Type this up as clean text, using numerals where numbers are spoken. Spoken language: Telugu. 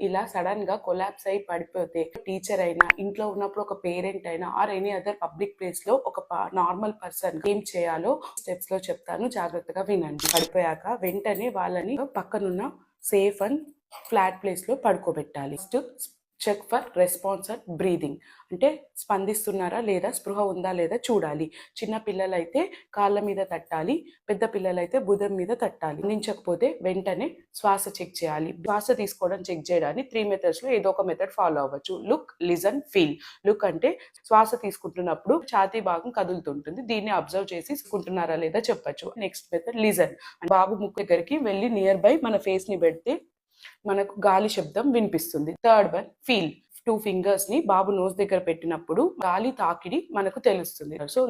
ఇలా సడన్ గా కొలాప్స్ అయి పడిపోతే టీచర్ అయినా, ఇంట్లో ఉన్నప్పుడు ఒక పేరెంట్ అయినా or any other public place లో ఒక నార్మల్ పర్సన్ ఏం చేయాలో స్టెప్స్ లో చెప్తాను, జాగ్రత్తగా వినండి. పడిపోయాక వెంటనే వాళ్ళని పక్కనున్న సేఫ్ అండ్ ఫ్లాట్ ప్లేస్ లో పడుకోబెట్టాలి. Check for response and breathing, అంటే స్పందిస్తున్నారా లేదా, స్పృహ ఉందా లేదా చూడాలి. చిన్న పిల్లలైతే కాళ్ళ మీద తట్టాలి, పెద్ద పిల్లలైతే భుజం మీద తట్టాలి. అందించకపోతే వెంటనే శ్వాస చెక్ చేయాలి. శ్వాస తీసుకోవడం చెక్ చేయడానికి 3 మెథడ్స్ లో ఏదో ఒక మెథడ్ ఫాలో అవ్వచ్చు. Look, listen, feel. లుక్ అంటే శ్వాస తీసుకుంటున్నప్పుడు ఛాతీ భాగం కదులుతుంటుంది, దీన్ని అబ్జర్వ్ చేసి తీసుకుంటున్నారా లేదా చెప్పచ్చు. నెక్స్ట్ మెథడ్ లిజన్, బాబు ముక్కు దగ్గరికి వెళ్ళి నియర్ బై మన ఫేస్ ని పెడితే మనకు గాలి శబ్దం వినిపిస్తుంది. థర్డ్ వన్ ఫీల్, 2 ఫింగర్స్ ని బాబు నోస్ దగ్గర పెట్టినప్పుడు గాలి తాకిడి మనకు తెలుస్తుంది. సో